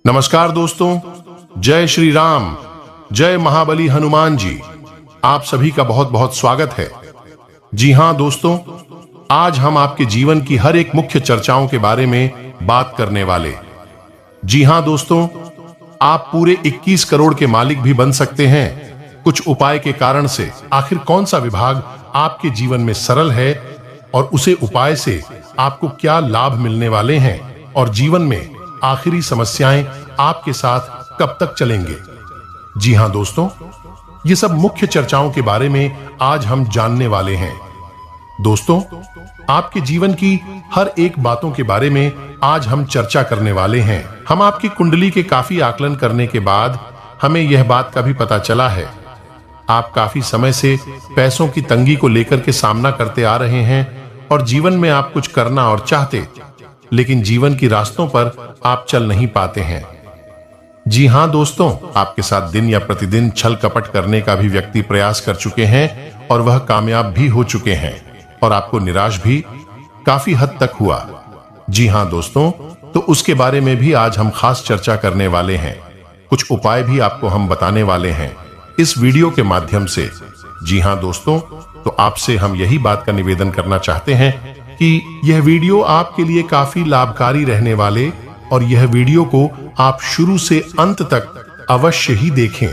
नमस्कार दोस्तों, जय श्री राम, जय महाबली हनुमान जी। आप सभी का बहुत बहुत स्वागत है। जी हां दोस्तों, आज हम आपके जीवन की हर एक मुख्य चर्चाओं के बारे में बात करने वाले। जी हां दोस्तों, आप पूरे 21 करोड़ के मालिक भी बन सकते हैं कुछ उपाय के कारण से। आखिर कौन सा विभाग आपके जीवन में सरल है और उसे उपाय से आपको क्या लाभ मिलने वाले हैं, और जीवन में आखिरी समस्याएं आपके साथ कब तक चलेंगे। जी हां दोस्तों, ये सब मुख्य चर्चाओं के बारे में आज हम जानने वाले हैं। दोस्तों, आपके जीवन की हर एक बातों के बारे में आज हम चर्चा करने वाले हैं। हम आपकी कुंडली के काफी आकलन करने के बाद हमें यह बात का भी पता चला है, आप काफी समय से पैसों की तंगी को लेकर के सामना करते आ रहे हैं और जीवन में आप कुछ करना और चाहते, लेकिन जीवन की रास्तों पर आप चल नहीं पाते हैं। जी हां दोस्तों, आपके साथ दिन या प्रतिदिन छल कपट करने का भी व्यक्ति प्रयास कर चुके हैं और वह कामयाब भी हो चुके हैं और आपको निराश भी काफी हद तक हुआ। जी हां दोस्तों, तो उसके बारे में भी आज हम खास चर्चा करने वाले हैं। कुछ उपाय भी आपको हम बताने वाले हैं इस वीडियो के माध्यम से। जी हां दोस्तों, तो आपसे हम यही बात का निवेदन करना चाहते हैं कि यह वीडियो आपके लिए काफी लाभकारी रहने वाले, और यह वीडियो को आप शुरू से अंत तक अवश्य ही देखें।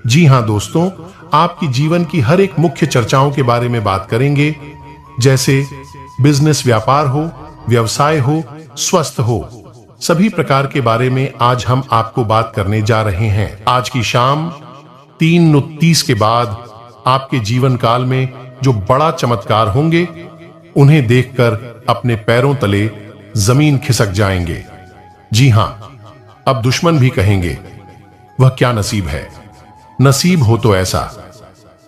जी हां दोस्तों, आपकी जीवन की हर एक मुख्य चर्चाओं के बारे में बात करेंगे, जैसे बिजनेस, व्यापार हो, व्यवसाय हो, स्वस्थ हो, सभी प्रकार के बारे में आज हम आपको बात करने जा रहे हैं। आज की शाम 3:30 के बाद आपके जीवन काल में जो बड़ा चमत्कार होंगे, उन्हें देखकर अपने पैरों तले जमीन खिसक जाएंगे। जी हां, अब दुश्मन भी कहेंगे वह क्या नसीब है, नसीब हो तो ऐसा।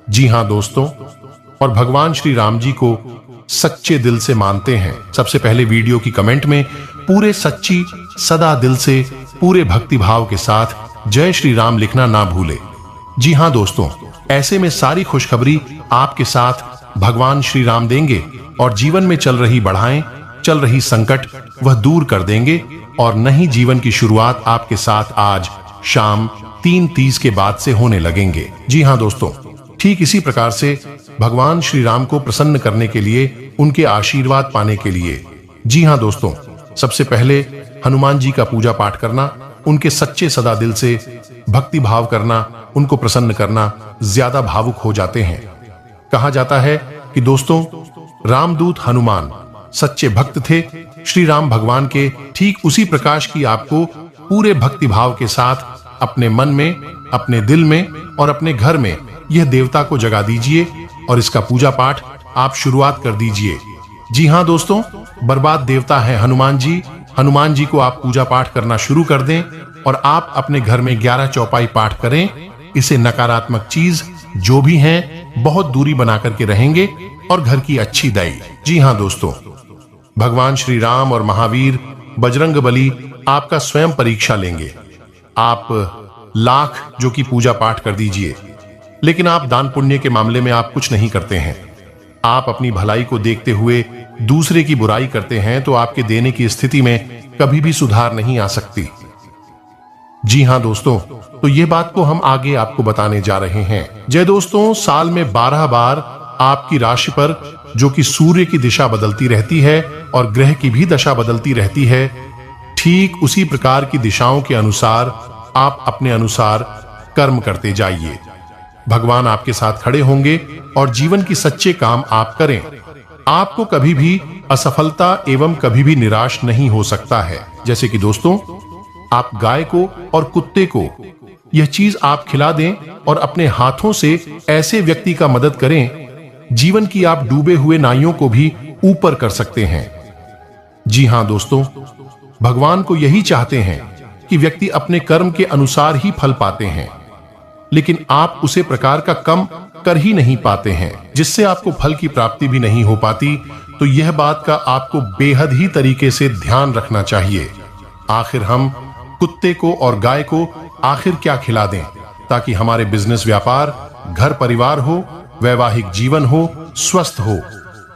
जी हां दोस्तों, और भगवान श्री राम जी को सच्चे दिल से मानते हैं। सबसे पहले वीडियो की कमेंट में पूरे सच्ची सदा दिल से पूरे भक्ति भाव के साथ जय श्री राम लिखना ना भूले। जी हां दोस्तों, ऐसे में सारी खुशखबरी आपके साथ भगवान श्री राम देंगे और जीवन में चल रही बाधाएं, चल रही संकट वह दूर कर देंगे और नई जीवन की शुरुआत आपके साथ आज शाम 3:30 के बाद से होने लगेंगे। जी हां दोस्तों, ठीक इसी प्रकार से भगवान श्री राम को प्रसन्न करने के लिए, उनके आशीर्वाद पाने के लिए, जी हां दोस्तों, सबसे पहले हनुमान जी का पूजा पाठ करना, उनके सच्चे सदा दिल से भक्ति भाव करना, उनको प्रसन्न करना, ज्यादा भावुक हो जाते हैं। कहा जाता है कि दोस्तों, रामदूत हनुमान सच्चे भक्त थे श्री राम भगवान के। ठीक उसी प्रकाश की आपको पूरे भक्ति भाव के साथ अपने मन में, अपने दिल में और अपने घर में यह देवता को जगा दीजिए और इसका पूजा पाठ आप शुरुआत कर दीजिए। जी हां दोस्तों, बर्बाद देवता है हनुमान जी। हनुमान जी को आप पूजा पाठ करना शुरू कर दें और आप अपने घर में 11 चौपाई पाठ करें। इसे नकारात्मक चीज जो भी हैं बहुत दूरी बना करके रहेंगे और घर की अच्छी दाई। जी हां दोस्तों, भगवान श्री राम और महावीर बजरंगबली आपका स्वयं परीक्षा लेंगे। आप लाख जो कि पूजा पाठ कर दीजिए, लेकिन आप दान पुण्य के मामले में आप कुछ नहीं करते हैं। आप अपनी भलाई को देखते हुए दूसरे की बुराई करते हैं, तो आपके देने की स्थिति में कभी भी सुधार नहीं आ सकती। जी हां दोस्तों, तो ये बात को हम आगे आपको बताने जा रहे हैं। जय दोस्तों, साल में 12 बार आपकी राशि पर, जो कि सूर्य की दिशा बदलती रहती है और ग्रह की भी दशा बदलती रहती है, ठीक उसी प्रकार की दिशाओं के अनुसार आप अपने अनुसार कर्म करते जाइए। भगवान आपके साथ खड़े होंगे और जीवन की सच्चे काम आप करें। आपको कभी भी असफलता एवं कभी भी निराश नहीं हो सकता है। जैसे कि दोस्तों, आप गाय को और कुत्ते को यह चीज आप खिला दें और अपने हाथों से ऐसे व्यक्ति का मदद करें, जीवन की आप डूबे हुए नाइयों को भी ऊपर कर सकते हैं। जी हां दोस्तों, भगवान को यही चाहते हैं कि व्यक्ति अपने कर्म के अनुसार ही फल पाते हैं, लेकिन आप उसे प्रकार का कम कर ही नहीं पाते हैं, जिससे आपको फल की प्राप्ति भी नहीं हो पाती। तो यह बात का आपको बेहद ही तरीके से ध्यान रखना चाहिए। आखिर हम कुत्ते को और गाय को आखिर क्या खिला दें, ताकि हमारे बिजनेस, व्यापार, घर परिवार हो, वैवाहिक जीवन हो, स्वस्थ हो,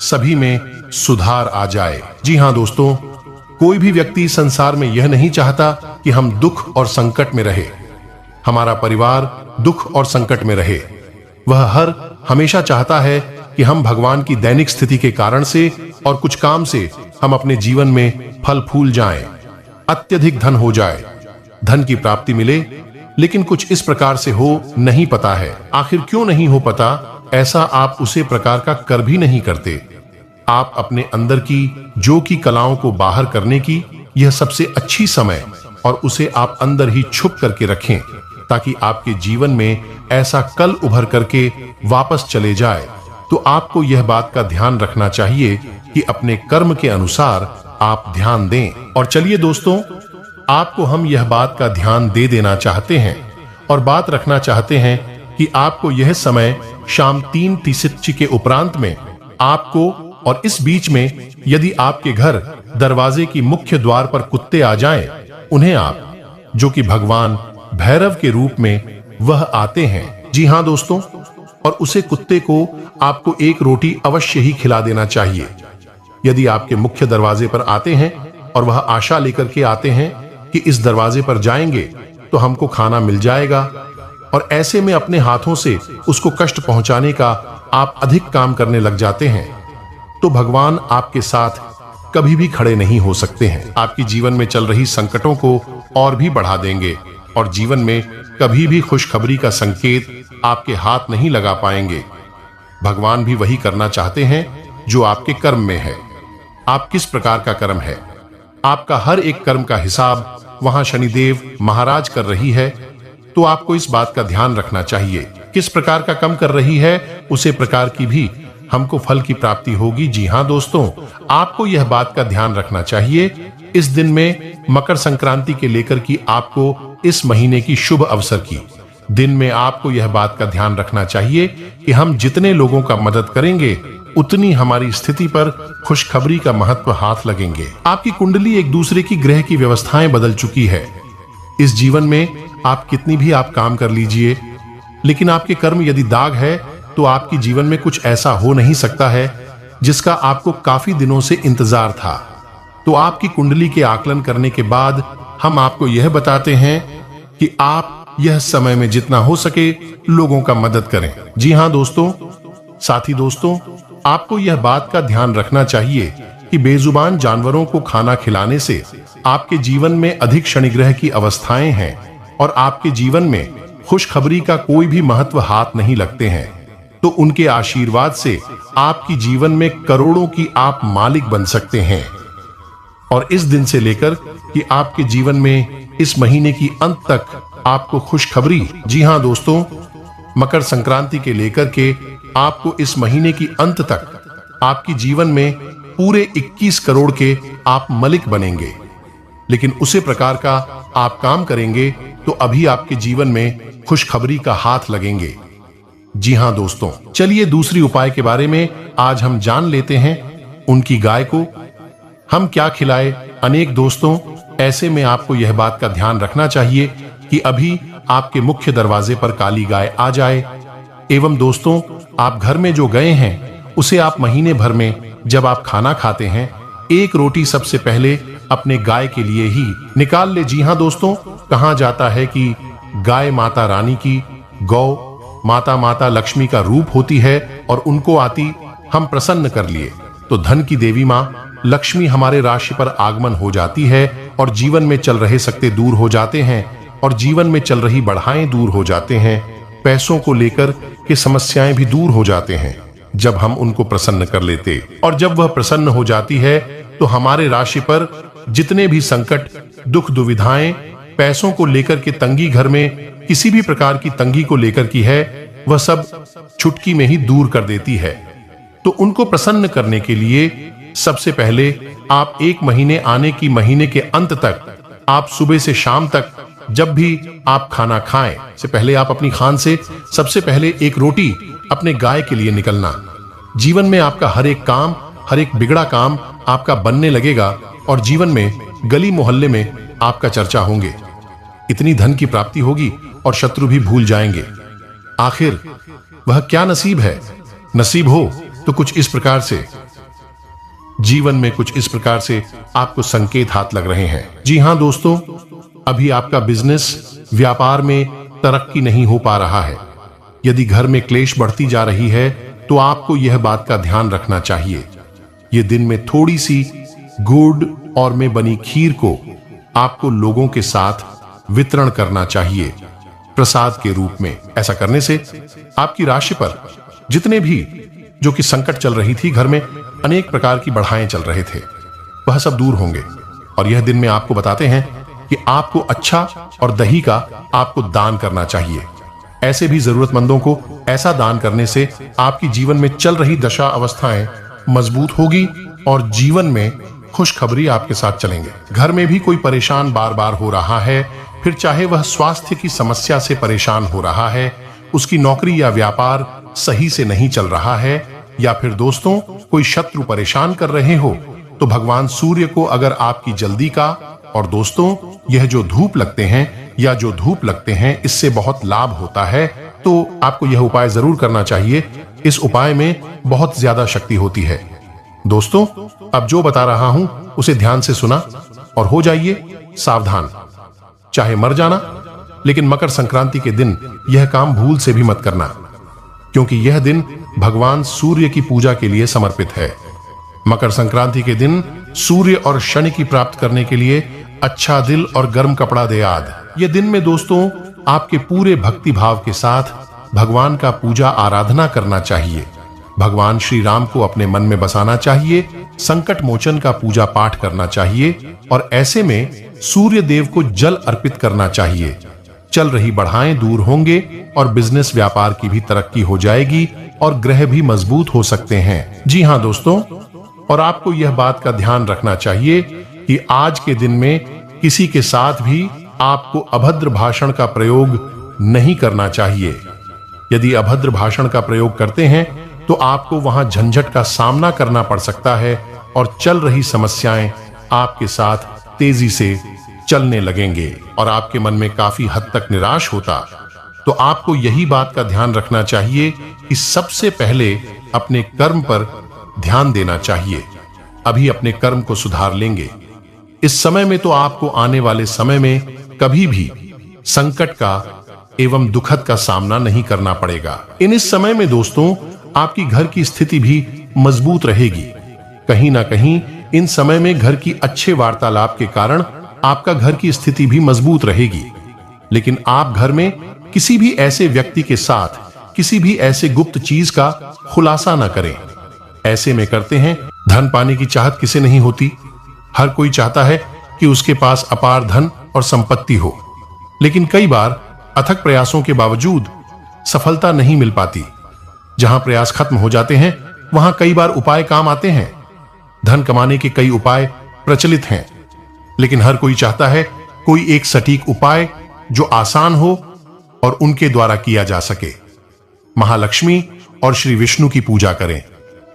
सभी में सुधार आ जाए। जी हां दोस्तों, कोई भी व्यक्ति संसार में यह नहीं चाहता कि हम दुख और संकट में रहे, हमारा परिवार दुख और संकट में रहे। वह हर हमेशा चाहता है कि हम भगवान की दैनिक स्थिति के कारण से और कुछ काम से हम अपने जीवन में फल फूल जाएं, अत्यधिक धन हो जाए, धन की प्राप्ति मिले, लेकिन कुछ इस प्रकार से हो नहीं पता है। आखिर क्यों नहीं हो पता? ऐसा आप उसे प्रकार का कर भी नहीं करते। आप अपने अंदर की जो की कलाओं को बाहर करने की यह सबसे अच्छी समय और उसे आप अंदर ही छुप करके रखें, ताकि आपके जीवन में ऐसा कल उभर करके वापस चले जाए। तो आपको यह बात का ध्यान रखना चाहिए कि अपने कर्म के अनुसार आप ध्यान दें। और चलिए दोस्तों, आपको हम यह बात का ध्यान दे देना चाहते हैं और बात रखना चाहते हैं कि आपको यह समय शाम 3:30 के उपरांत में आपको, और इस बीच में यदि आपके घर दरवाजे की मुख्य द्वार पर कुत्ते आ जाएं, उन्हें आप, जो कि भगवान भैरव के रूप में वह आते हैं, जी हां दोस्तों, और उसे कुत्ते को आपको एक रोटी अवश्य ही खिला देना चाहिए। यदि आपके मुख्य दरवाजे पर आते हैं और वह आशा लेकर के आते हैं कि इस दरवाजे पर जाएंगे तो हमको खाना मिल जाएगा, और ऐसे में अपने हाथों से उसको कष्ट पहुंचाने का आप अधिक काम करने लग जाते हैं, तो भगवान आपके साथ कभी भी खड़े नहीं हो सकते हैं। आपकी जीवन में चल रही संकटों को और भी बढ़ा देंगे और जीवन में कभी भी खुशखबरी का संकेत आपके हाथ नहीं लगा पाएंगे। भगवान भी वही करना चाहते हैं जो आपके कर्म में है। आप किस प्रकार का कर्म है, आपका हर एक कर्म का हिसाब वहां शनिदेव महाराज कर रही है, तो आपको इस बात का ध्यान रखना चाहिए। किस प्रकार का कर्म कर रही है, उसे प्रकार की भी हमको फल की प्राप्ति होगी। जी हां दोस्तों, आपको यह बात का ध्यान रखना चाहिए। इस दिन में मकर संक्रांति के लेकर की आपको इस महीने की शुभ अवसर की दिन में आपको यह बात का ध्यान रखना चाहिए कि हम जितने लोगों का मदद करेंगे, उतनी हमारी स्थिति पर खुशखबरी का महत्व हाथ लगेंगे। आपकी कुंडली एक दूसरे की ग्रह की व्यवस्थाएं बदल चुकी है। इस जीवन में आप कितनी भी आप काम कर लीजिए, लेकिन आपके कर्म यदि दाग है तो आपकी जीवन में कुछ ऐसा हो नहीं सकता है जिसका आपको काफी दिनों से इंतजार था। तो आपकी कुंडली के आकलन करने के बाद हम आपको यह बताते हैं कि आप यह समय में जितना हो सके लोगों का मदद करें। जी हां दोस्तों, साथी दोस्तों, आपको यह बात का ध्यान रखना चाहिए कि बेजुबान जानवरों को खाना खिलाने से आपके जीवन में अधिक शनिग्रह की अवस्थाएं हैं और आपके जीवन में खुशखबरी का कोई भी महत्व हाथ नहीं लगते हैं। तो उनके आशीर्वाद से आपकी जीवन में करोड़ों की आप मालिक बन सकते हैं। और इस दिन से लेकर कि आपके जीवन में इस महीने की अंत तक आपको खुशखबरी, जी हां दोस्तों, मकर संक्रांति के लेकर के आपको इस महीने की अंत तक आपकी जीवन में पूरे 21 करोड़ के आप मलिक बनेंगे। लेकिन उसी प्रकार का आप काम करेंगे तो अभी आपके जीवन में खुशखबरी का हाथ लगेंगे। जी हां दोस्तों, चलिए दूसरी उपाय के बारे में आज हम जान लेते हैं। उनकी गाय को हम क्या खिलाए। अनेक दोस्तों, ऐसे में आपको यह बात का ध्यान रखना चाहिए कि अभी आपके मुख्य दरवाजे पर काली गाय आ जाए। एवं दोस्तों, आप घर में जो गए हैं उसे आप महीने भर में जब आप खाना खाते हैं, एक रोटी सबसे पहले अपने गाय के लिए ही निकाल ले। जी हां दोस्तों, कहा जाता है कि गाय माता रानी की, गौ माता लक्ष्मी का रूप होती है और उनको आती हम प्रसन्न कर लिए तो धन की देवी मां लक्ष्मी हमारे राशि पर आगमन हो जाती है और जीवन में चल रहे सकते दूर हो जाते हैं और जीवन में चल रही बढ़ाएं दूर हो जाते हैं। पैसों को लेकर के समस्याएं भी दूर हो जाते हैं जब हम उनको प्रसन्न कर लेते। और जब वह प्रसन्न हो जाती है तो हमारे राशि पर जितने भी संकट, दुख, दुविधाएं, पैसों को लेकर के तंगी, घर में किसी भी प्रकार की तंगी को लेकर की है, वह सब चुटकी में ही दूर कर देती है। तो उनको प्रसन्न करने के लिए सबसे पहले आप एक महीने आने की महीने के अंत तक आप सुबह से शाम तक जब भी आप खाना खाएं से पहले आप अपनी खान से सबसे पहले एक रोटी अपने गाय के लिए निकलना। जीवन में आपका हर एक काम, हर एक बिगड़ा काम आपका बनने लगेगा और जीवन में गली मोहल्ले में आपका चर्चा होंगे। इतनी धन की प्राप्ति होगी और शत्रु भी भूल जाएंगे। आखिर वह क्या नसीब है? नसीब हो तो कुछ इस प्रकार से जीवन में कुछ इस प्रकार से आपको संकेत हाथ लग रहे हैं। जी हां दोस्तों, अभी आपका बिजनेस व्यापार में तरक्की नहीं हो पा रहा है। यदि घर में क्लेश बढ़ती जा रही है तो आपको यह बात का ध्यान रखना चाहिए। ये दिन में थोड़ी सी गुड़ और में बनी खीर को आपको लोगों के साथ वितरण करना चाहिए प्रसाद के रूप में। ऐसा करने से आपकी राशि पर जितने भी जो कि संकट चल रही थी, घर में अनेक प्रकार की बढ़ाएं चल रहे थे, वह सब दूर होंगे। और यह दिन में आपको बताते हैं कि आपको अच्छा और दही का आपको दान करना चाहिए। ऐसे भी जरूरतमंदों को ऐसा दान करने से आपकी जीवन में चल रही दशा अवस्थाएं मजबूत होगी और जीवन में खुशखबरी आपके साथ चलेंगे। घर में भी कोई परेशान बार बार हो रहा है, फिर चाहे वह स्वास्थ्य की समस्या से परेशान हो रहा है, उसकी नौकरी या व्यापार सही से नहीं चल रहा है, या फिर दोस्तों कोई शत्रु परेशान कर रहे हो, तो भगवान सूर्य को अगर आपकी जल्दी का, और दोस्तों यह जो धूप लगते हैं या जो धूप लगते हैं इससे बहुत लाभ होता है, तो आपको यह उपाय जरूर करना चाहिए। इस उपाय में बहुत ज्यादा शक्ति होती है। दोस्तों अब जो बता रहा हूं उसे ध्यान से सुना और हो जाइए सावधान, चाहे मर जाना, लेकिन मकर संक्रांति के दिन यह काम भूल से भी मत करना, क्योंकि यह दिन भगवान सूर्य की पूजा के लिए समर्पित है। मकर संक्रांति के दिन सूर्य और शनि की प्राप्त करने के लिए अच्छा दिल और गर्म कपड़ा दे याद। ये दिन में दोस्तों आपके पूरे भक्ति भाव के साथ भगवान का पूजा आराधना करना चाहिए। भगवान श्री राम को अपने मन में बसाना चाहिए, संकट मोचन का पूजा पाठ करना चाहिए, और ऐसे में सूर्य देव को जल अर्पित करना चाहिए। चल रही बढ़ाएं दूर होंगे और बिजनेस व्यापार की भी तरक्की हो जाएगी और ग्रह भी मजबूत हो सकते हैं। जी हां दोस्तों, और आपको यह बात का ध्यान रखना चाहिए कि आज के दिन में किसी के साथ भी आपको अभद्र भाषण का प्रयोग नहीं करना चाहिए। यदि अभद्र भाषण का प्रयोग करते हैं तो आपको वहां झंझट का सामना करना पड़ सकता है और चल रही समस्याएं आपके साथ तेजी से चलने लगेंगे और आपके मन में काफी हद तक निराश होता। तो आपको यही बात का ध्यान रखना चाहिए कि सबसे पहले अपने कर्म पर ध्यान देना चाहिए। अभी अपने कर्म को सुधार लेंगे। इस समय में तो आपको आने वाले समय में कभी भी संकट का एवं दुखद का सामना नहीं करना पड़ेगा। इस समय में दोस्तों आपकी घर की स्थिति भी मजबूत रहेगी। कहीं ना कहीं इन समय में घर की अच्छे वार्तालाप के कारण आपका घर की स्थिति भी मजबूत रहेगी। लेकिन आप घर में किसी भी ऐसे व्यक्ति के साथ किसी भी ऐसे गुप्त चीज का खुलासा ना करें। ऐसे में करते हैं धन पाने की चाहत किसे नहीं होती। हर कोई चाहता है कि उसके पास अपार धन और संपत्ति हो, लेकिन कई बार अथक प्रयासों के बावजूद सफलता नहीं मिल पाती। जहां प्रयास खत्म हो जाते हैं वहां कई बार उपाय काम आते हैं। धन कमाने के कई उपाय प्रचलित हैं, लेकिन हर कोई चाहता है कोई एक सटीक उपाय जो आसान हो और उनके द्वारा किया जा सके। महालक्ष्मी और श्री विष्णु की पूजा करें।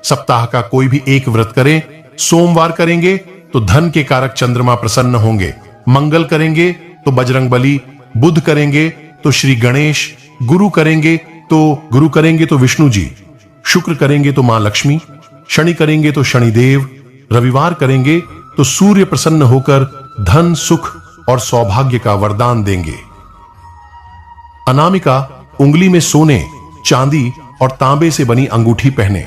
सप्ताह का कोई भी एक व्रत करें। सोमवार करेंगे तो धन के कारक चंद्रमा प्रसन्न होंगे। मंगल करेंगे तो बजरंगबली, बुध करेंगे तो श्री गणेश, गुरु करेंगे तो विष्णु जी, शुक्र करेंगे तो मां लक्ष्मी, शनि करेंगे तो शनिदेव, रविवार करेंगे तो सूर्य प्रसन्न होकर धन, सुख और सौभाग्य का वरदान देंगे। अनामिका उंगली में सोने, चांदी और तांबे से बनी अंगूठी पहने।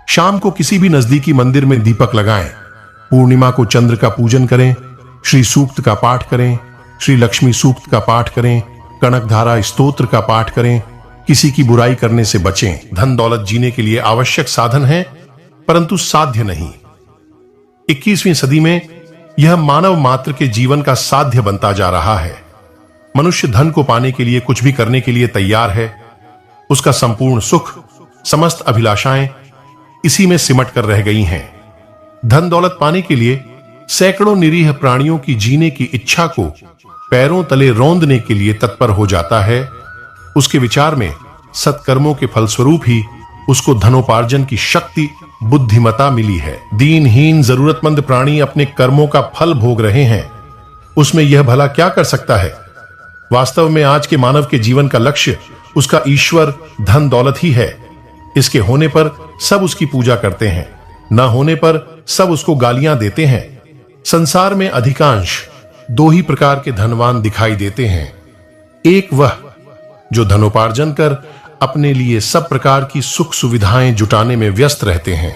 शाम को किसी भी नजदीकी मंदिर में दीपक लगाएं। पूर्णिमा को चंद्र का पूजन करें। श्री सूक्त का पाठ करें। श्री लक्ष्मी सूक्त का पाठ करें। कनकधारा स्तोत्र का पाठ करें। किसी की बुराई करने से बचें। धन दौलत जीने के लिए आवश्यक साधन है, परंतु साध्य नहीं। 21वीं सदी में यह मानव मात्र के जीवन का साध्य बनता जा रहा है। मनुष्य धन को पाने के लिए कुछ भी करने के लिए तैयार है। उसका संपूर्ण सुख, समस्त अभिलाषाएं इसी में सिमट कर रह गई हैं। धन दौलत पाने के लिए सैकड़ों निरीह प्राणियों की जीने की इच्छा को पैरों तले रौंदने के लिए तत्पर हो जाता है। उसके विचार में सत्कर्मों के फलस्वरूप ही उसको धनोपार्जन की शक्ति, बुद्धिमता मिली है। दीनहीन जरूरतमंद प्राणी अपने कर्मों का फल भोग रहे हैं, उसमें यह भला क्या कर सकता है। वास्तव में आज के मानव के जीवन का लक्ष्य उसका ईश्वर धन दौलत ही है। इसके होने पर सब उसकी पूजा करते हैं। न होने पर सब उसको गालियां देते हैं। संसार में अधिकांश दो ही प्रकार के धनवान दिखाई देते हैं। एक वह जो धनोपार्जन कर अपने लिए सब प्रकार की सुख सुविधाएं जुटाने में व्यस्त रहते हैं।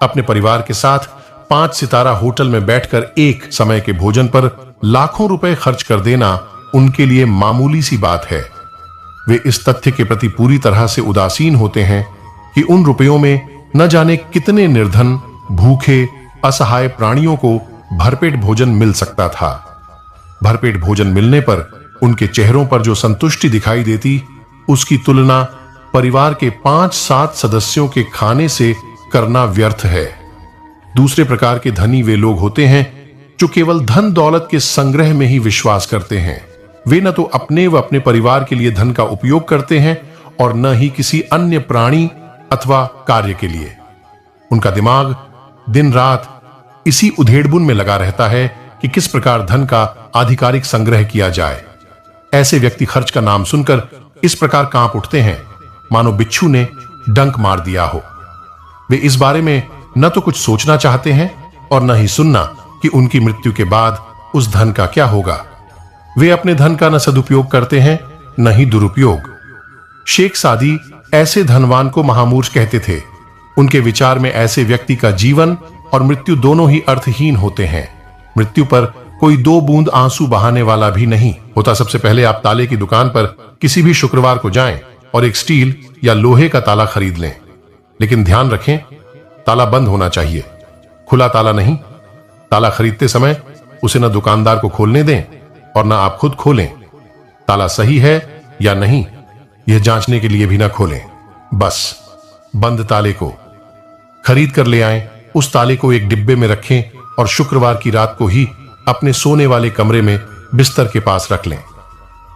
अपने परिवार के साथ 5 सितारा होटल में बैठकर एक समय के भोजन पर लाखों रुपए खर्च कर देना उनके लिए मामूली सी बात है। वे इस तथ्य के प्रति पूरी तरह से उदासीन होते हैं कि उन रुपयों में न जाने कितने निर्धन, भूखे, असहाय प्राणियों को भरपेट भोजन मिल सकता था। भरपेट भोजन मिलने पर उनके चेहरों पर जो संतुष्टि दिखाई देती, उसकी तुलना परिवार के 5-7 सदस्यों के खाने से करना व्यर्थ है। दूसरे प्रकार के धनी वे लोग होते हैं जो केवल धन दौलत के संग्रह में ही विश्वास करते हैं। वे न तो अपने व अपने परिवार के लिए धन का उपयोग करते हैं और न ही किसी अन्य प्राणी अथवा कार्य के लिए। उनका दिमाग दिन रात इसी उधेड़बुन में लगा रहता है कि किस प्रकार धन का आधिकारिक संग्रह किया जाए। ऐसे व्यक्ति खर्च का नाम सुनकर इस प्रकार कांप उठते हैं मानो बिच्छू ने डंक मार दिया हो। वे इस बारे में न तो कुछ सोचना चाहते हैं और न ही सुनना कि उनकी मृत्यु के बाद उस धन का क्या होगा। वे अपने धन का न सदुपयोग करते हैं न ही दुरुपयोग। शेख सादी ऐसे धनवान को महामूर्ख कहते थे। उनके विचार में ऐसे व्यक्ति का जीवन और मृत्यु दोनों ही अर्थहीन होते हैं। मृत्यु पर कोई 2 बूंद आंसू बहाने वाला भी नहीं होता। सबसे पहले आप ताले की दुकान पर किसी भी शुक्रवार को जाएं और एक स्टील या लोहे का ताला खरीद लें, लेकिन ध्यान रखें ताला बंद होना चाहिए, खुला ताला नहीं। ताला खरीदते समय उसे न दुकानदार को खोलने दें और न आप खुद खोलें। ताला सही है या नहीं यह जांचने के लिए भी न खोलें। बस बंद ताले को खरीद कर ले आएं, उस ताले को एक डिब्बे में रखें और शुक्रवार की रात को ही अपने सोने वाले कमरे में बिस्तर के पास रख लें।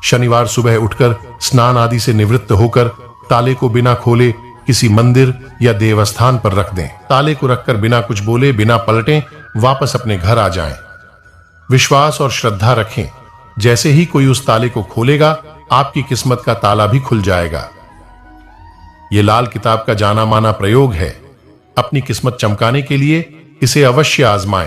शनिवार सुबह उठकर स्नान आदि से निवृत्त होकर ताले को बिना खोले किसी मंदिर या देवस्थान पर रख दें। ताले को रखकर बिना कुछ बोले, बिना पलटे वापस अपने घर आ जाएं। विश्वास और श्रद्धा रखें, जैसे ही कोई उस ताले को खोलेगा आपकी किस्मत का ताला भी खुल जाएगा। यह लाल किताब का जाना माना प्रयोग है। अपनी किस्मत चमकाने के लिए इसे अवश्य आजमाएं।